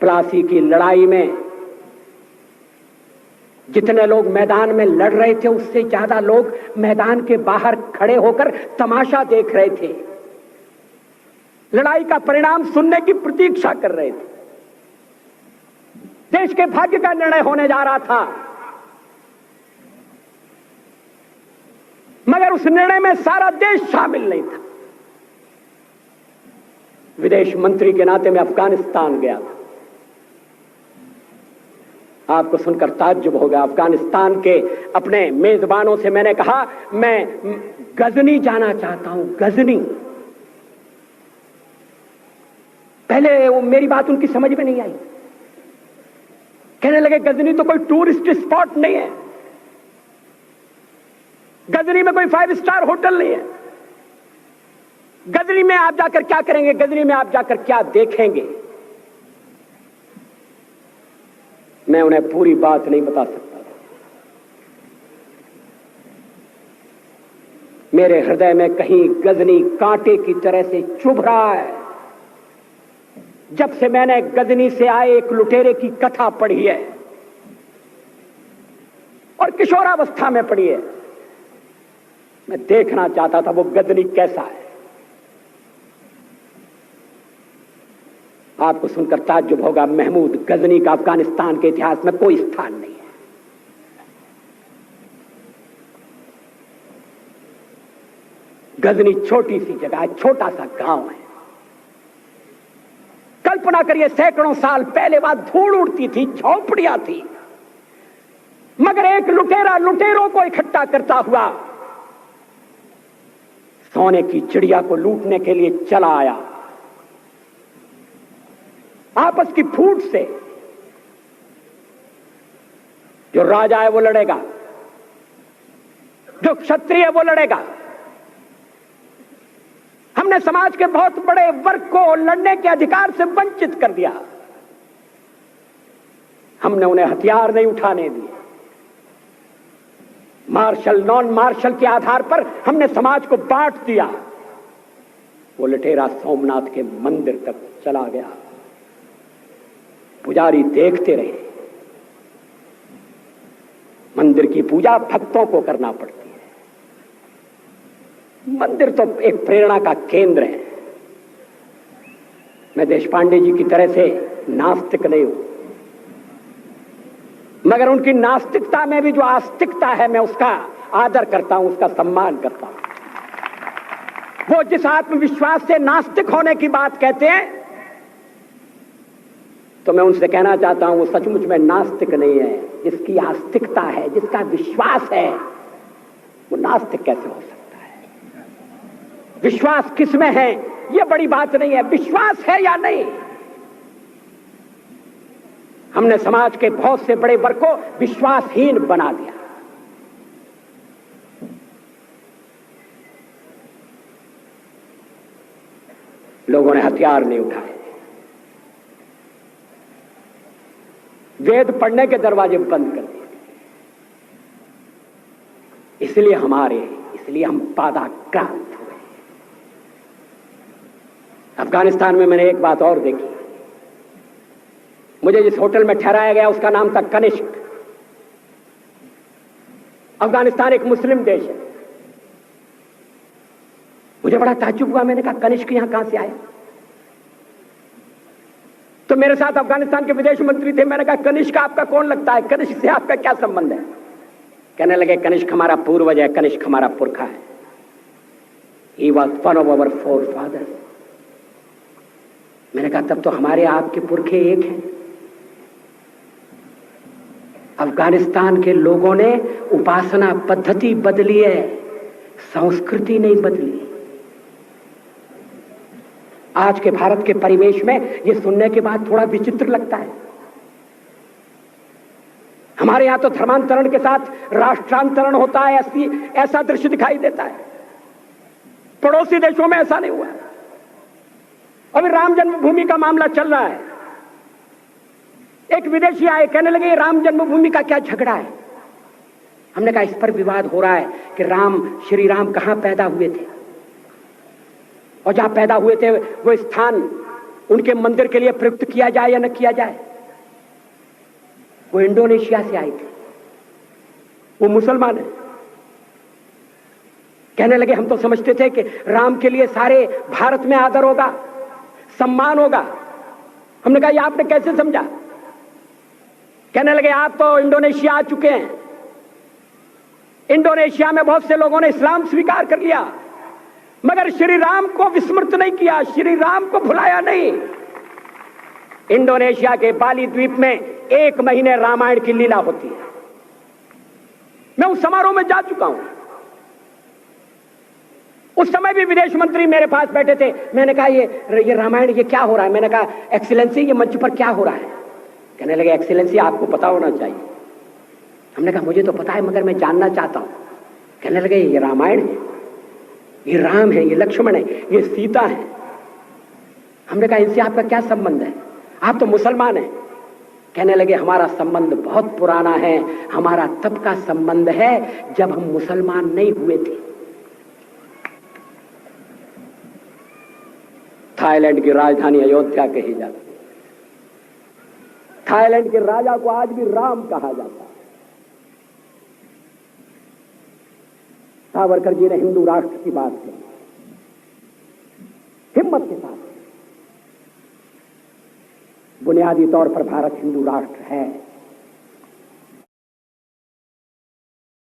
प्लासी की लड़ाई में जितने लोग मैदान में लड़ रहे थे उससे ज्यादा लोग मैदान के बाहर खड़े होकर तमाशा देख रहे थे, लड़ाई का परिणाम सुनने की प्रतीक्षा कर रहे थे। देश के भाग्य का निर्णय होने जा रहा था, मगर उस निर्णय में सारा देश शामिल नहीं था। विदेश मंत्री के नाते मैं अफगानिस्तान गया था। आपको सुनकर ताज्जुब होगा, अफगानिस्तान के अपने मेजबानों से मैंने कहा मैं गजनी जाना चाहता हूं, गजनी। पहले वो मेरी बात उनकी समझ में नहीं आई, कहने लगे गजनी तो कोई टूरिस्ट स्पॉट नहीं है, गजनी में कोई 5 स्टार होटल नहीं है, गजनी में आप जाकर क्या करेंगे, गजनी में आप जाकर क्या देखेंगे। मैं उन्हें पूरी बात नहीं बता सकता था। मेरे हृदय में कहीं गजनी कांटे की तरह से चुभ रहा है। जब से मैंने गजनी से आए एक लुटेरे की कथा पढ़ी है और किशोरावस्था में पढ़ी है, मैं देखना चाहता था वो गजनी कैसा है। आपको सुनकर ताज्जुब होगा, महमूद गजनी का अफगानिस्तान के इतिहास में कोई स्थान नहीं है। गजनी छोटी सी जगह है, छोटा सा गांव है। कल्पना करिए, सैकड़ों साल पहले वहां धूल उड़ती थी, झोंपड़ियां थी, मगर एक लुटेरा लुटेरों को इकट्ठा करता हुआ सोने की चिड़िया को लूटने के लिए चला आया। आपस की फूट से जो राजा है वो लड़ेगा, जो क्षत्रिय है वो लड़ेगा। हमने समाज के बहुत बड़े वर्ग को लड़ने के अधिकार से वंचित कर दिया। हमने उन्हें हथियार नहीं उठाने दिए। मार्शल नॉन मार्शल के आधार पर हमने समाज को बांट दिया। वो लुटेरा सोमनाथ के मंदिर तक चला गया, पुजारी देखते रहे। मंदिर की पूजा भक्तों को करना पड़ती है, मंदिर तो एक प्रेरणा का केंद्र है। मैं देशपांडे जी की तरह से नास्तिक नहीं हूं, मगर उनकी नास्तिकता में भी जो आस्तिकता है मैं उसका आदर करता हूं, उसका सम्मान करता हूं। वो जिस आत्मविश्वास से नास्तिक होने की बात कहते हैं, तो मैं उनसे कहना चाहता हूं वो सचमुच में नास्तिक नहीं है। जिसकी आस्तिकता है, जिसका विश्वास है, वो नास्तिक कैसे हो सकता है। विश्वास किसमें है ये बड़ी बात नहीं है, विश्वास है या नहीं। हमने समाज के बहुत से बड़े वर्ग को विश्वासहीन बना दिया। लोगों ने हथियार नहीं उठाए, वेद पढ़ने के दरवाजे बंद कर दिए। इसलिए हम पादाक्रांत हुए। अफगानिस्तान में मैंने एक बात और देखी। मुझे जिस होटल में ठहराया गया उसका नाम था कनिष्क। अफगानिस्तान एक मुस्लिम देश है। मुझे बड़ा ताज्जुब हुआ, मैंने कहा कनिष्क यहां कहां से आया। तो मेरे साथ अफगानिस्तान के विदेश मंत्री थे। मैंने कहा कनिष्क आपका कौन लगता है, कनिष्क से आपका क्या संबंध है। कहने लगे कनिष्क हमारा पूर्वज है, कनिष्क हमारा पुरखा है। He was one of our forefathers। मैंने कहा तब तो हमारे आपके पुरखे एक हैं। अफगानिस्तान के लोगों ने उपासना पद्धति बदली है, संस्कृति नहीं बदली। आज के भारत के परिवेश में यह सुनने के बाद थोड़ा विचित्र लगता है। हमारे यहां तो धर्मांतरण के साथ राष्ट्रांतरण होता है, ऐसा दृश्य दिखाई देता है। पड़ोसी देशों में ऐसा नहीं हुआ। अभी राम जन्मभूमि का मामला चल रहा है। एक विदेशी आए, कहने लगे राम जन्मभूमि का क्या झगड़ा है। हमने कहा इस पर विवाद हो रहा है कि श्री राम कहां पैदा हुए थे, और जहां पैदा हुए थे वो स्थान उनके मंदिर के लिए प्रयुक्त किया जाए या न किया जाए। वो इंडोनेशिया से आई थी, वो मुसलमान है। कहने लगे हम तो समझते थे कि राम के लिए सारे भारत में आदर होगा, सम्मान होगा। हमने कहा ये आपने कैसे समझा? कहने लगे आप तो इंडोनेशिया आ चुके हैं, इंडोनेशिया में बहुत से लोगों ने इस्लाम स्वीकार कर लिया, मगर श्री राम को विस्मृत नहीं किया, श्री राम को भुलाया नहीं। इंडोनेशिया के बाली द्वीप में 1 महीने रामायण की लीला होती है। मैं उस समारोह में जा चुका हूं। उस समय भी विदेश मंत्री मेरे पास बैठे थे। मैंने कहा ये रामायण ये क्या हो रहा है? मैंने कहा एक्सीलेंसी ये मंच पर क्या हो रहा है? कहने लगे एक्सीलेंसी आपको पता होना चाहिए। हमने कहा मुझे तो पता है मगर मैं जानना चाहता हूं। कहने लगे ये रामायण है, ये राम है, ये लक्ष्मण है, ये सीता है। हमने कहा इनसे आपका क्या संबंध है? आप तो मुसलमान हैं। कहने लगे हमारा संबंध बहुत पुराना है, हमारा तब का संबंध है जब हम मुसलमान नहीं हुए थे। थाईलैंड की राजधानी अयोध्या कही जाती है। थाईलैंड के राजा को आज भी राम कहा जाता है। सावरकर जी ने हिंदू राष्ट्र की बात की, हिम्मत के साथ। बुनियादी तौर पर भारत हिंदू राष्ट्र है।